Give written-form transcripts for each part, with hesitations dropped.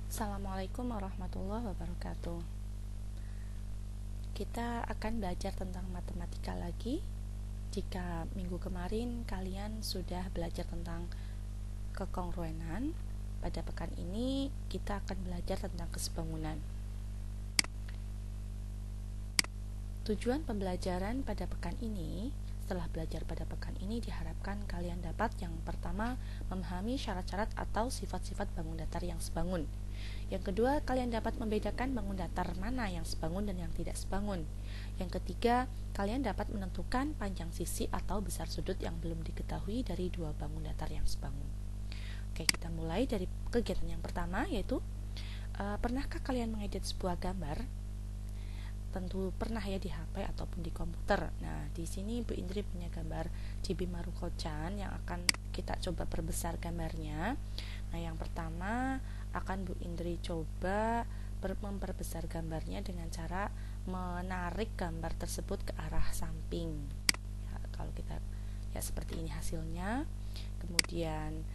Assalamualaikum warahmatullahi wabarakatuh. Kita akan belajar tentang matematika lagi. Jika minggu kemarin kalian sudah belajar tentang kekongruenan, pada pekan ini kita akan belajar tentang kesebangunan. Tujuan pembelajaran pada pekan ini, setelah belajar pada pekan ini, diharapkan kalian dapat yang pertama memahami syarat-syarat atau sifat-sifat bangun datar yang sebangun. Yang kedua, kalian dapat membedakan bangun datar mana yang sebangun dan yang tidak sebangun. Yang ketiga, kalian dapat menentukan panjang sisi atau besar sudut yang belum diketahui dari dua bangun datar yang sebangun. Oke, kita mulai dari kegiatan yang pertama, yaitu pernahkah kalian mengedit sebuah gambar? Tentu pernah ya, di HP ataupun di komputer. Nah, di sini Bu Indri punya gambar Chibi Maruko-chan yang akan kita coba perbesar gambarnya. Nah, yang pertama akan Bu Indri coba memperbesar gambarnya dengan cara menarik gambar tersebut ke arah samping. Ya, kalau kita ya seperti ini hasilnya. Kemudian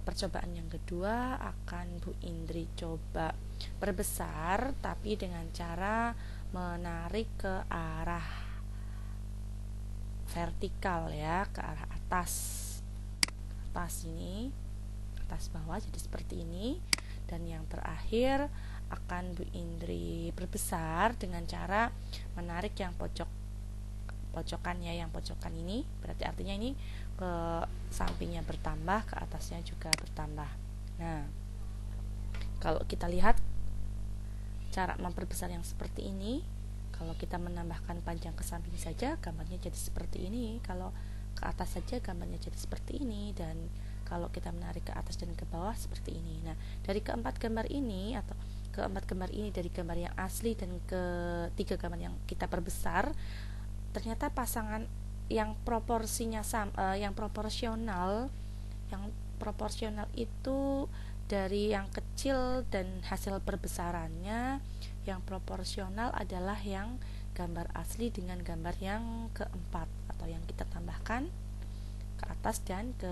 percobaan yang kedua akan Bu Indri coba perbesar tapi dengan cara menarik ke arah vertikal ya, ke arah atas ini, atas bawah, jadi seperti ini. Dan yang terakhir akan Bu Indri perbesar dengan cara menarik yang pocokannya, yang pocokan ini, berarti artinya ini ke sampingnya bertambah, ke atasnya juga bertambah. Nah, kalau kita lihat cara memperbesar yang seperti ini, kalau kita menambahkan panjang ke samping saja gambarnya jadi seperti ini, kalau ke atas saja gambarnya jadi seperti ini, dan kalau kita menarik ke atas dan ke bawah seperti ini. Nah, dari keempat gambar ini dari gambar yang asli dan ketiga gambar yang kita perbesar, ternyata pasangan yang proporsinya yang proporsional itu dari yang kecil dan hasil perbesarannya yang proporsional adalah yang gambar asli dengan gambar yang keempat atau yang kita tambahkan ke atas dan ke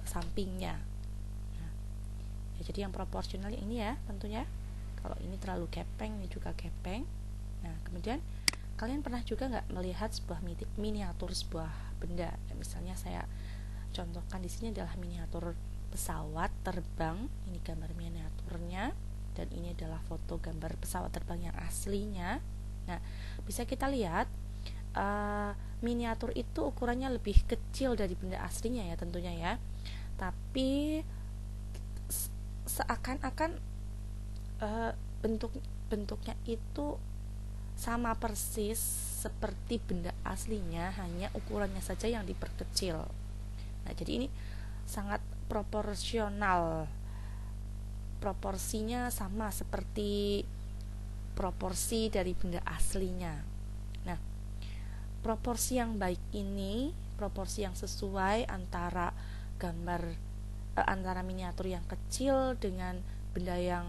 sampingnya. Nah, ya, jadi yang proporsional yang ini ya tentunya. Kalau ini terlalu kepeng, ini juga kepeng. Nah, kemudian kalian pernah juga nggak melihat sebuah miniatur sebuah benda? Misalnya saya contohkan di sini adalah miniatur pesawat terbang. Ini gambar miniaturnya dan ini adalah foto gambar pesawat terbang yang aslinya. Nah, bisa kita lihat miniatur itu ukurannya lebih kecil dari benda aslinya ya tentunya ya. Tapi seakan-akan bentuknya itu sama persis seperti benda aslinya, hanya ukurannya saja yang diperkecil. Nah, jadi ini sangat proporsional, proporsinya sama seperti proporsi dari benda aslinya. Nah, proporsi yang baik ini, proporsi yang sesuai antara antara miniatur yang kecil dengan benda yang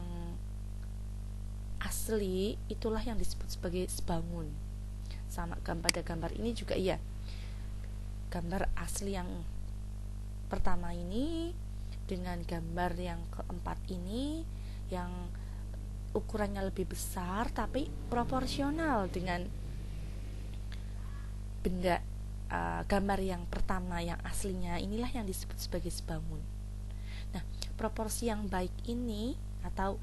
asli, itulah yang disebut sebagai sebangun. Sama pada gambar ini juga iya, gambar asli yang pertama ini dengan gambar yang keempat ini yang ukurannya lebih besar tapi proporsional dengan benda gambar yang pertama yang aslinya, inilah yang disebut sebagai sebangun. Nah, proporsi yang baik ini atau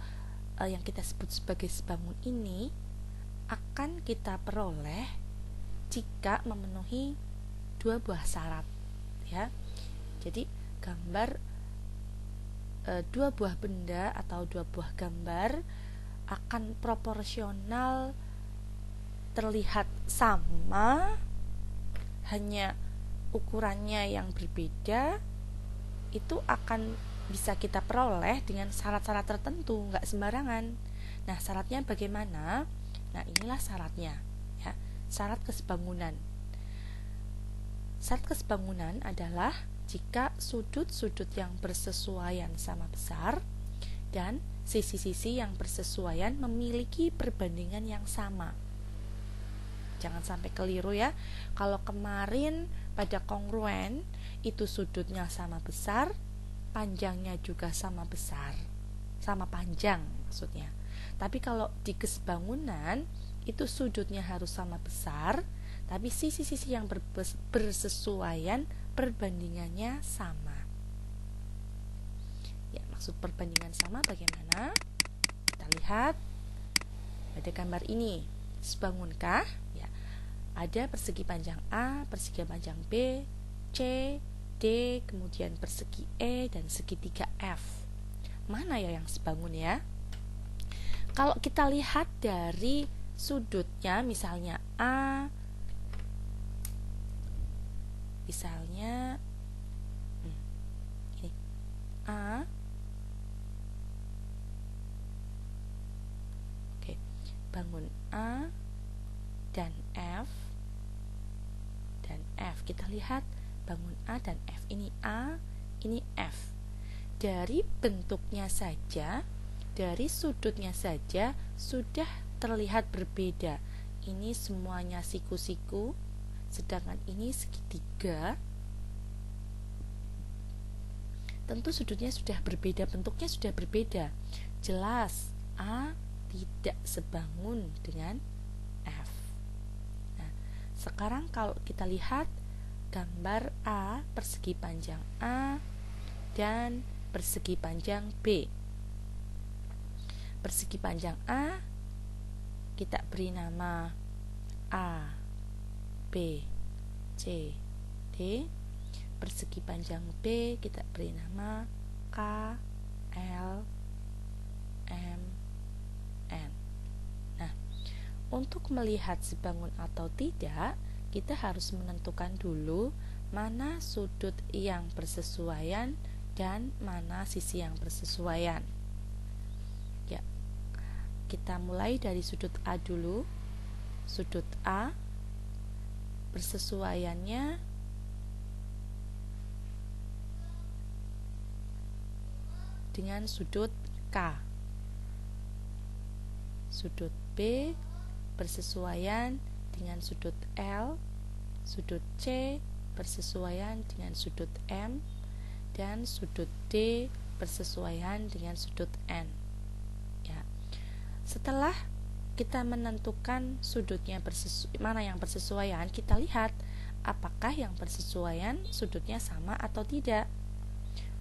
yang kita sebut sebagai sebangun ini akan kita peroleh jika memenuhi dua buah syarat ya. Jadi gambar dua buah benda atau dua buah gambar akan proporsional, terlihat sama, hanya ukurannya yang berbeda. Itu akan bisa kita peroleh dengan syarat-syarat tertentu, nggak sembarangan. Nah, syaratnya bagaimana? Nah, inilah syaratnya ya, syarat kesebangunan. Syarat kesebangunan adalah jika sudut-sudut yang bersesuaian sama besar dan sisi-sisi yang bersesuaian memiliki perbandingan yang sama. Jangan sampai keliru ya. Kalau kemarin pada kongruen itu sudutnya sama besar, panjangnya juga sama besar. sama panjang maksudnya. Tapi kalau di kesebangunan itu sudutnya harus sama besar, tapi sisi-sisi yang bersesuaian perbandingannya sama. Ya, maksud perbandingan sama bagaimana? Kita lihat pada gambar ini. Sebangunkah? Ya, ada persegi panjang A, persegi panjang B, C, D, kemudian persegi E dan segitiga F. Mana ya yang sebangun ya? Kalau kita lihat dari sudutnya, misalnya A, misalnya ini A, oke, bangun A dan F dan F. Kita lihat bangun A dan F. Ini A, ini F. Dari bentuknya saja, dari sudutnya saja sudah terlihat berbeda. Ini semuanya siku-siku, sedangkan ini segitiga. Tentu sudutnya sudah berbeda, bentuknya sudah berbeda. Jelas A tidak sebangun dengan F. Nah, sekarang kalau kita lihat gambar A, persegi panjang A dan persegi panjang B. Persegi panjang A kita beri nama A, B, C, D. Persegi panjang B kita beri nama K, L, M, N. Nah, untuk melihat sebangun atau tidak, kita harus menentukan dulu mana sudut yang bersesuaian dan mana sisi yang bersesuaian. Ya, kita mulai dari sudut A dulu. Sudut A bersesuaiannya dengan sudut K. Sudut B bersesuaian dengan sudut L. Sudut C bersesuaian dengan sudut M. Dan sudut D bersesuaian dengan sudut N. Ya. Setelah kita menentukan sudutnya mana yang bersesuaian, kita lihat apakah yang bersesuaian sudutnya sama atau tidak.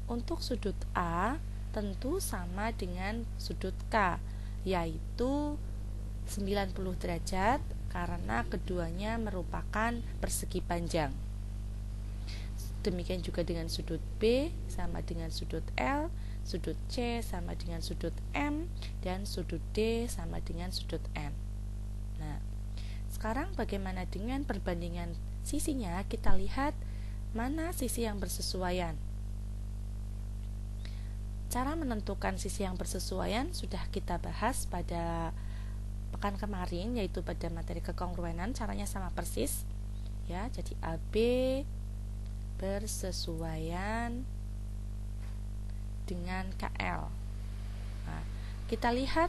Untuk sudut A tentu sama dengan sudut K, yaitu 90 derajat karena keduanya merupakan persegi panjang. Demikian juga dengan sudut B sama dengan sudut L, sudut C sama dengan sudut M, dan sudut D sama dengan sudut N. Nah, sekarang bagaimana dengan perbandingan sisinya? Kita lihat mana sisi yang bersesuaian. Cara menentukan sisi yang bersesuaian sudah kita bahas pada pekan kemarin, yaitu pada materi kekongruenan. Caranya sama persis ya. Jadi AB bersesuaian dengan KL. Nah, kita lihat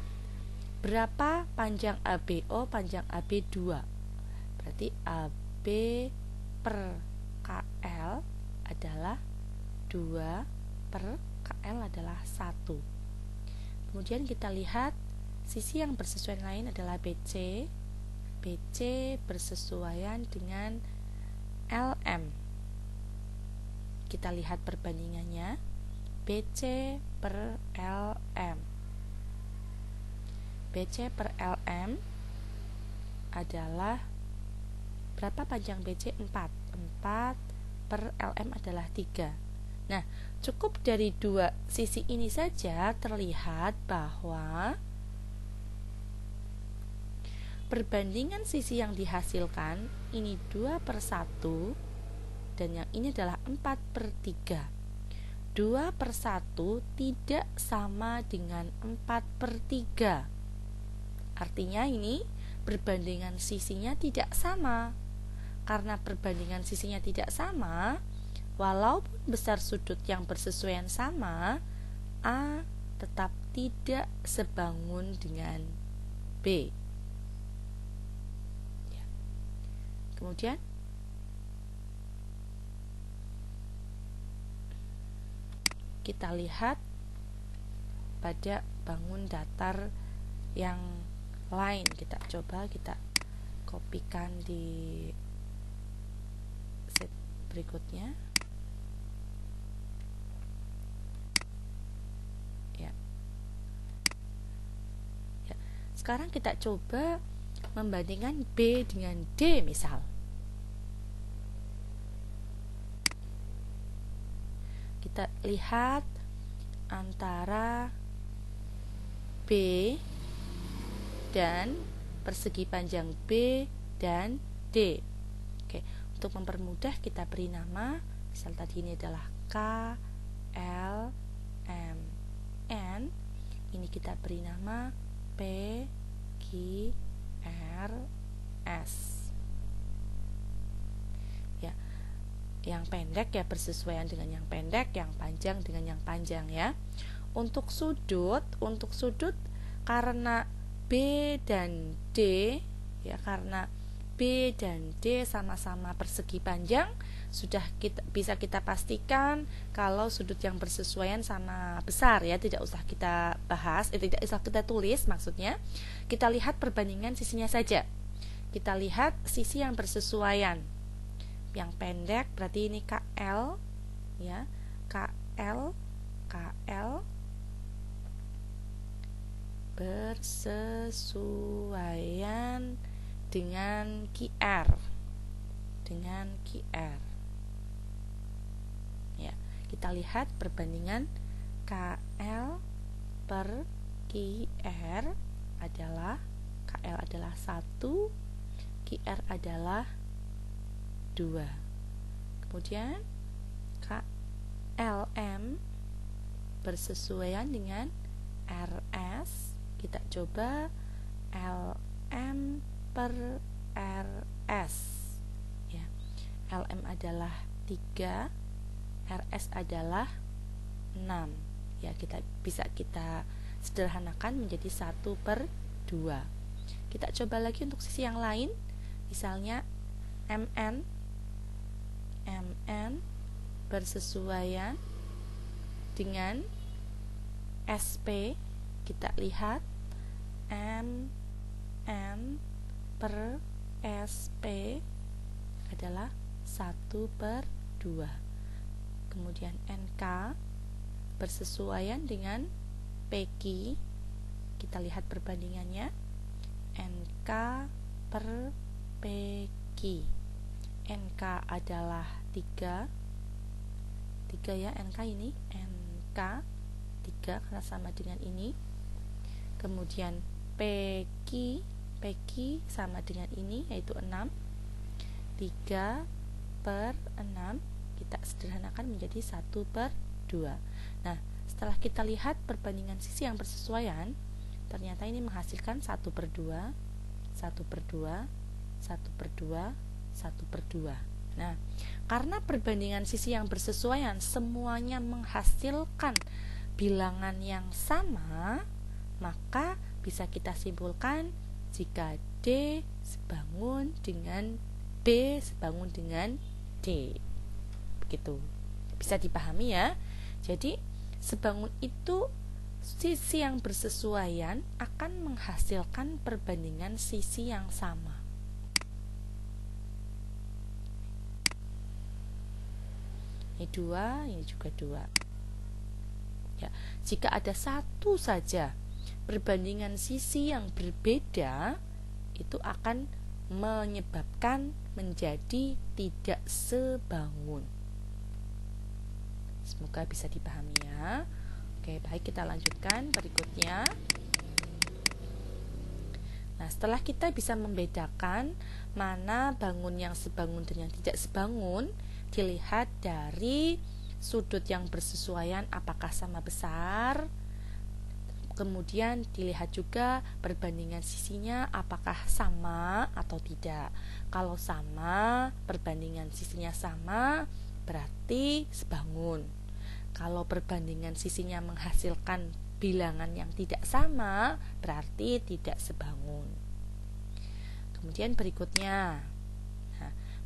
berapa panjang AB. Oh, panjang AB 2. Berarti AB per KL adalah 2 per KL adalah 1. Kemudian kita lihat sisi yang bersesuaian lain adalah BC. BC bersesuaian dengan LM. Kita lihat perbandingannya. BC per LM. BC per LM adalah berapa panjang BC? 4. 4 per LM adalah 3. Nah, cukup dari dua sisi ini saja terlihat bahwa perbandingan sisi yang dihasilkan ini 2 per 1 dan yang ini adalah 4 per 3. 2 per 1 tidak sama dengan 4 per 3. Artinya ini perbandingan sisinya tidak sama. Karena perbandingan sisinya tidak sama, walaupun besar sudut yang bersesuaian sama, A tetap tidak sebangun dengan B. Ya. Kemudian kita lihat pada bangun datar yang lain. Kita coba kita kopikan di sheet berikutnya. Ya. Sekarang kita coba membandingkan B dengan D misal. Kita lihat antara B dan persegi panjang B dan D. Oke, untuk mempermudah kita beri nama, misal tadi ini adalah K, L, M, N. Ini kita beri nama P, Q, R, S. Ya, yang pendek ya bersesuaian dengan yang pendek, yang panjang dengan yang panjang ya. Untuk sudut karena B dan D ya, karena B dan D sama-sama persegi panjang, sudah bisa kita pastikan kalau sudut yang bersesuaian sama besar ya, tidak usah kita bahas, tidak usah kita tulis maksudnya. Kita lihat perbandingan sisinya saja. Kita lihat sisi yang bersesuaian. Yang pendek berarti ini KL ya, KL bersesuaian dengan QR ya. Kita lihat perbandingan KL per QR adalah KL adalah 1, QR adalah 2. Kemudian KLM bersesuaian dengan RS. Kita coba LM per RS ya. LM adalah 3, RS adalah 6 ya. Bisa kita sederhanakan menjadi 1/2. Kita coba lagi untuk sisi yang lain, misalnya MN bersesuaian dengan SP. Kita lihat MN per SP adalah 1/2. Kemudian NK bersesuaian dengan PQ. Kita lihat perbandingannya, NK per PQ. NK adalah 3 ya, NK ini NK 3 karena sama dengan ini. Kemudian PQ sama dengan ini yaitu 6. 3/6 kita sederhanakan menjadi 1/2. Nah, setelah kita lihat perbandingan sisi yang bersesuaian, ternyata ini menghasilkan 1/2, 1/2, 1/2, 1/2. Nah, karena perbandingan sisi yang bersesuaian semuanya menghasilkan bilangan yang sama, maka bisa kita simpulkan jika D sebangun dengan B sebangun dengan D. Begitu. Bisa dipahami ya. Jadi sebangun itu sisi yang bersesuaian akan menghasilkan perbandingan sisi yang sama. Ini 2, ini juga 2. Ya, jika ada satu saja perbandingan sisi yang berbeda, itu akan menyebabkan menjadi tidak sebangun. Semoga bisa dipahami ya. Oke, baik, kita lanjutkan berikutnya. Nah, setelah kita bisa membedakan mana bangun yang sebangun dan yang tidak sebangun, dilihat dari sudut yang bersesuaian apakah sama besar. Kemudian dilihat juga perbandingan sisinya apakah sama atau tidak. Kalau sama, perbandingan sisinya sama, berarti sebangun. Kalau perbandingan sisinya menghasilkan bilangan yang tidak sama, berarti tidak sebangun. Kemudian berikutnya,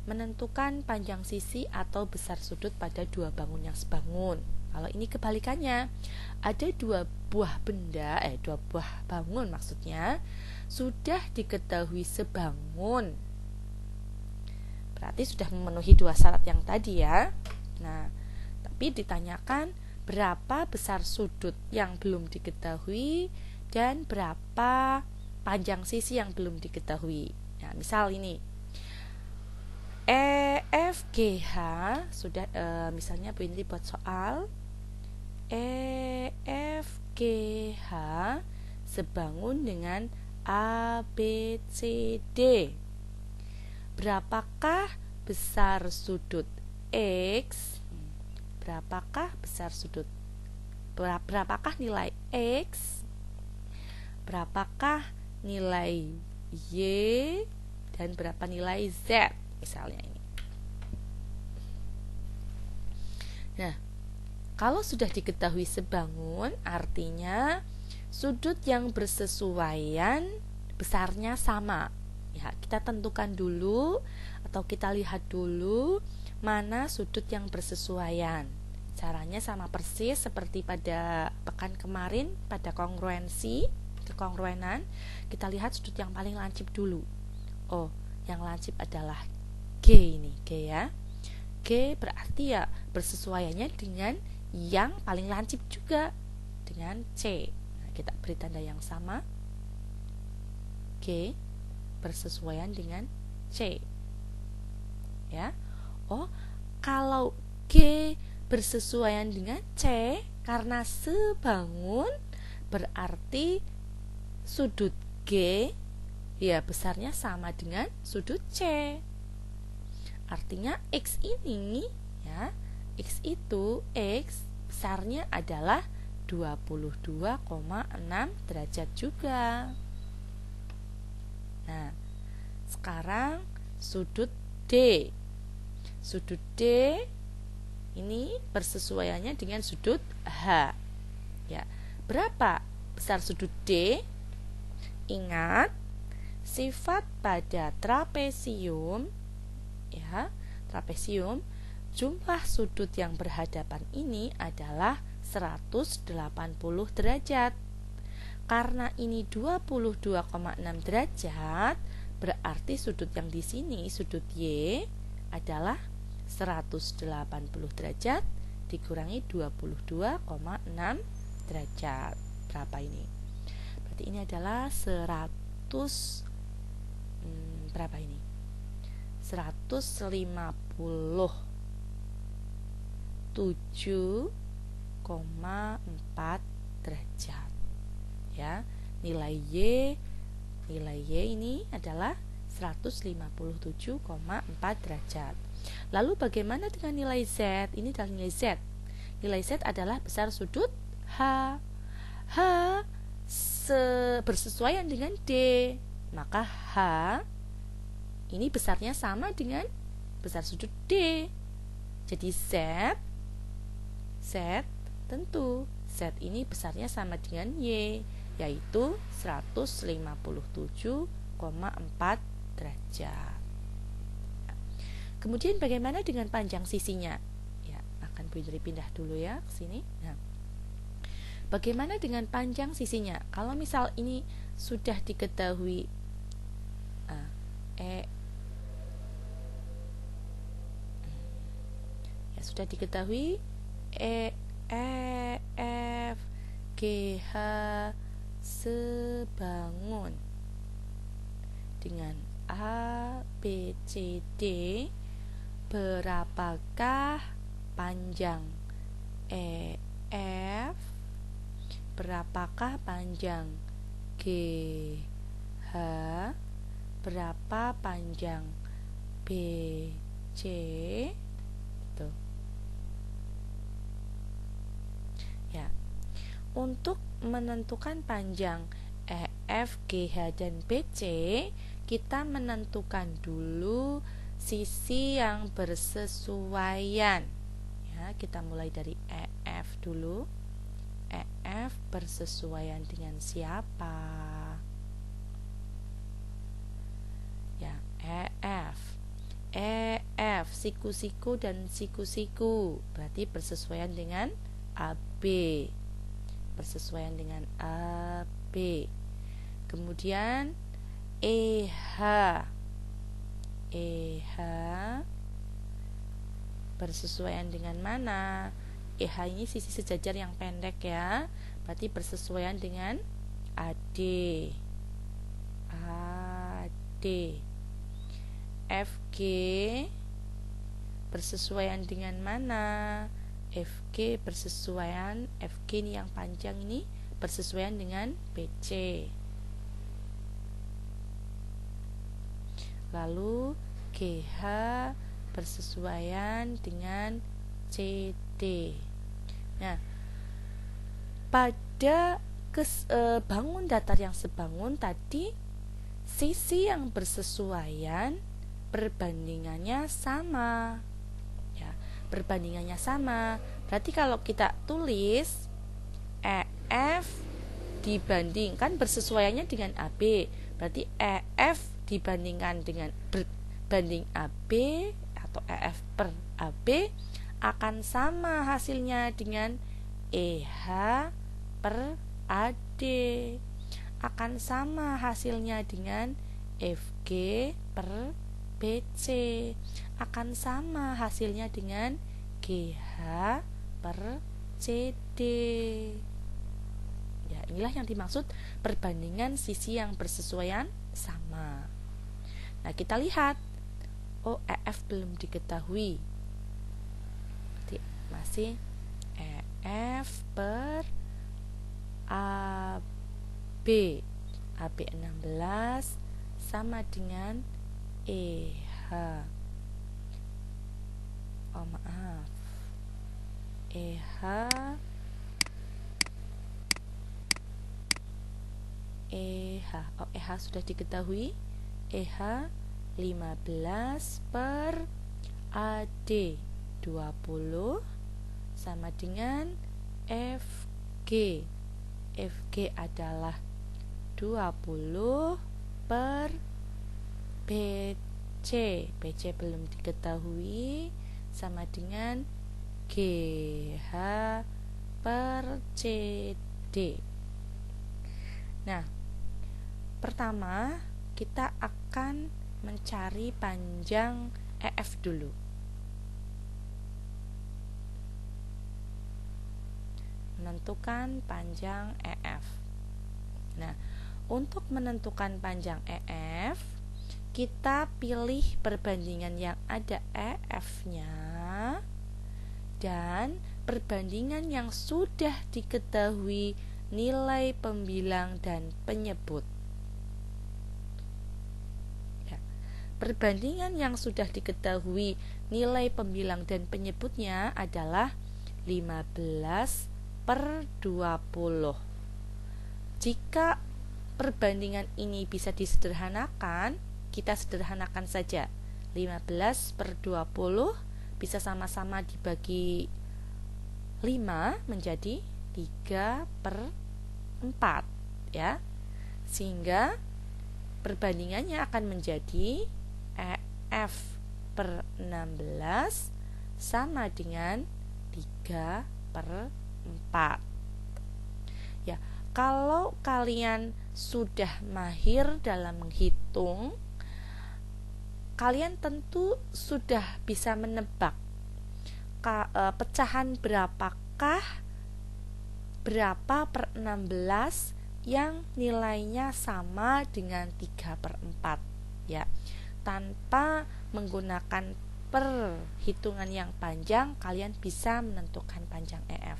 menentukan panjang sisi atau besar sudut pada dua bangun yang sebangun. Kalau ini kebalikannya, ada dua buah bangun maksudnya, sudah diketahui sebangun. Berarti sudah memenuhi dua syarat yang tadi ya. Nah, tapi ditanyakan berapa besar sudut yang belum diketahui dan berapa panjang sisi yang belum diketahui. Nah, misal ini EFGH sudah misalnya Bu Indri buat soal EFGH sebangun dengan ABCD. Berapakah besar sudut X? Berapakah nilai X? Berapakah nilai Y? Dan berapa nilai Z? Misalnya ini. Nah, kalau sudah diketahui sebangun, artinya sudut yang bersesuaian besarnya sama. Ya, kita tentukan dulu atau kita lihat dulu mana sudut yang bersesuaian. Caranya sama persis seperti pada pekan kemarin pada kekongruenan. Kita lihat sudut yang paling lancip dulu. Oh, yang lancip adalah G ini, G ya. G berarti ya bersesuaiannya dengan yang paling lancip juga, dengan C. Nah, kita beri tanda yang sama. G bersesuaian dengan C. Ya. Oh, kalau G bersesuaian dengan C karena sebangun, berarti sudut G ya besarnya sama dengan sudut C. Artinya X ini ya, X itu X besarnya adalah 22,6 derajat juga. Nah, sekarang sudut D. Sudut D ini persesuaiannya dengan sudut H. Ya, berapa besar sudut D? Ingat, sifat pada trapesium ya, trapesium jumlah sudut yang berhadapan ini adalah 180 derajat. Karena ini 22,6 derajat, berarti sudut yang di sini, sudut Y adalah 180 derajat dikurangi 22,6 derajat. Berapa ini? Berarti ini adalah 157,4 derajat. Ya, nilai Y ini adalah 157,4 derajat. Lalu bagaimana dengan nilai Z? Ini adalah nilai Z. Nilai Z adalah besar sudut H. H bersesuaian dengan D, maka H ini besarnya sama dengan besar sudut D. Jadi Z tentu Z ini besarnya sama dengan Y, yaitu 157,4 derajat. Kemudian bagaimana dengan panjang sisinya? Ya, akan Bu Indri pindah dulu ya ke sini. Nah, bagaimana dengan panjang sisinya? Kalau misal ini sudah diketahui sudah diketahui F G H sebangun dengan A B C D, berapakah panjang EF, berapakah panjang GH, berapa panjang BC. Gitu. Ya. Untuk menentukan panjang EF, GH dan BC, kita menentukan dulu sisi yang bersesuaian. Ya, kita mulai dari EF dulu. EF bersesuaian dengan siapa? Ya, EF siku-siku dan siku-siku, berarti bersesuaian dengan AB, bersesuaian dengan AB. Kemudian EH bersesuaian dengan mana? EH ini sisi sejajar yang pendek ya, berarti bersesuaian dengan AD. FG bersesuaian dengan mana? FG ini yang panjang ini bersesuaian dengan BC. Lalu GH bersesuaian dengan CD. Nah, pada bangun datar yang sebangun tadi, sisi yang bersesuaian perbandingannya sama. Ya, perbandingannya sama. Berarti kalau kita tulis EF dibandingkan bersesuaiannya dengan AB, berarti EF dibandingkan dengan berbanding AB atau EF per AB akan sama hasilnya dengan EH per AD, akan sama hasilnya dengan FG per BC, akan sama hasilnya dengan GH per CD. Ya, inilah yang dimaksud perbandingan sisi yang bersesuaian sama. Nah, kita lihat, EF belum diketahui, masih EF per AB 16 sama dengan EH. EH sudah diketahui. EH 15 per AD 20 sama dengan FG. FG adalah 20 per BC. BC belum diketahui, sama dengan GH per CD. Nah, pertama kita akan mencari panjang EF dulu. Menentukan panjang EF. Nah, untuk menentukan panjang EF, kita pilih perbandingan yang ada EF-nya dan perbandingan yang sudah diketahui nilai pembilang dan penyebut. Perbandingan yang sudah diketahui nilai pembilang dan penyebutnya adalah 15 per 20. Jika perbandingan ini bisa disederhanakan, kita sederhanakan saja. 15 per 20 bisa sama-sama dibagi 5 menjadi 3 per 4 ya. Sehingga perbandingannya akan menjadi EF per 16 sama dengan 3 per 4. Ya, kalau kalian sudah mahir dalam menghitung, kalian tentu sudah bisa menebak pecahan berapakah berapa per 16 yang nilainya sama dengan 3 per 4 ya. Tanpa menggunakan perhitungan yang panjang, kalian bisa menentukan panjang EF.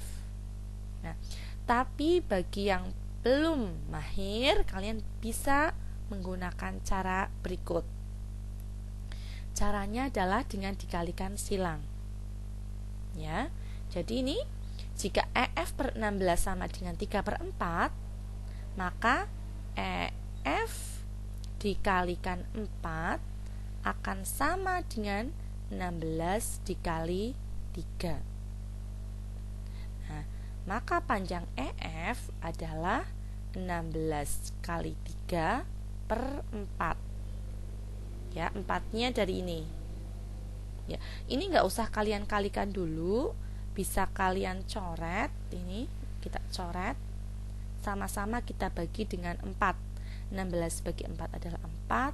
Nah, tapi bagi yang belum mahir, kalian bisa menggunakan cara berikut. Caranya adalah dengan dikalikan silang. Ya. Jadi ini jika EF per 16 sama dengan 3 per 4, maka EF dikalikan 4 akan sama dengan 16 dikali 3. Nah, maka panjang EF adalah 16 kali 3 per 4. Ya, 4-nya dari ini. Ya, ini nggak usah kalian kalikan dulu, bisa kalian coret. Ini kita coret, sama-sama kita bagi dengan 4. 16 bagi 4 adalah 4,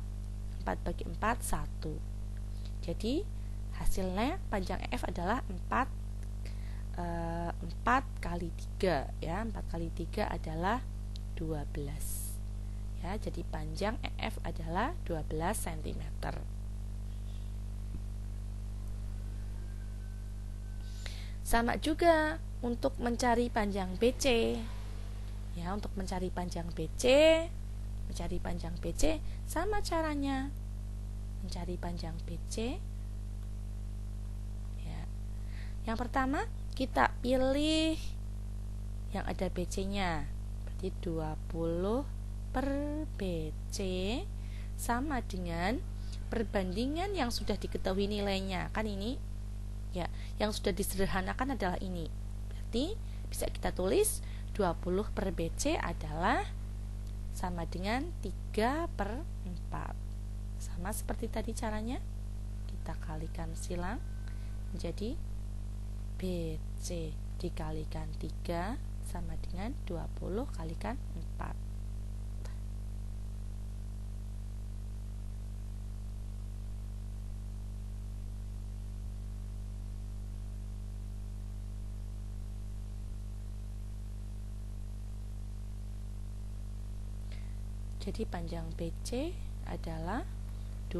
4 bagi 4 1. Jadi hasilnya panjang EF adalah 4 kali 3 ya. 4 kali 3 adalah 12 ya. Jadi panjang EF adalah 12 cm. Sama juga untuk mencari panjang BC ya. Untuk mencari panjang BC sama caranya. Mencari panjang BC ya. Yang pertama kita pilih yang ada BC-nya, berarti 20 per BC sama dengan perbandingan yang sudah diketahui nilainya. Kan ini ya, yang sudah disederhanakan adalah ini. Berarti bisa kita tulis 20 per BC adalah sama dengan 3 per 4. Sama seperti tadi caranya, kita kalikan silang menjadi BC dikalikan 3 sama dengan 20 kalikan 4. Jadi panjang BC adalah 20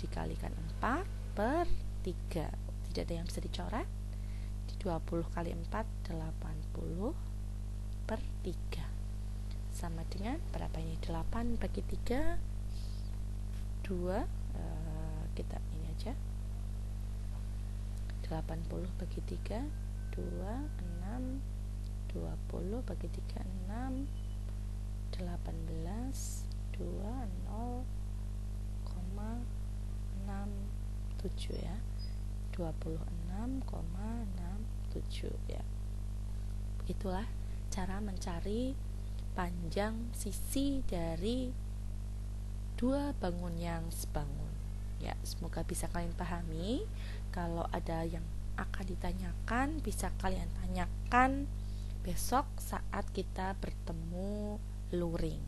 dikalikan 4 per 3. Tidak ada yang bisa dicoret. 20 kali 4 80 per 3 sama dengan berapa ini? 8 bagi 3 2 kita ini aja 80 bagi 3 2 6 20 bagi 3 6 18 2 0, 67 ya. 26,67 ya. Itulah cara mencari panjang sisi dari dua bangun yang sebangun. Ya, semoga bisa kalian pahami. Kalau ada yang akan ditanyakan, bisa kalian tanyakan besok saat kita bertemu luring.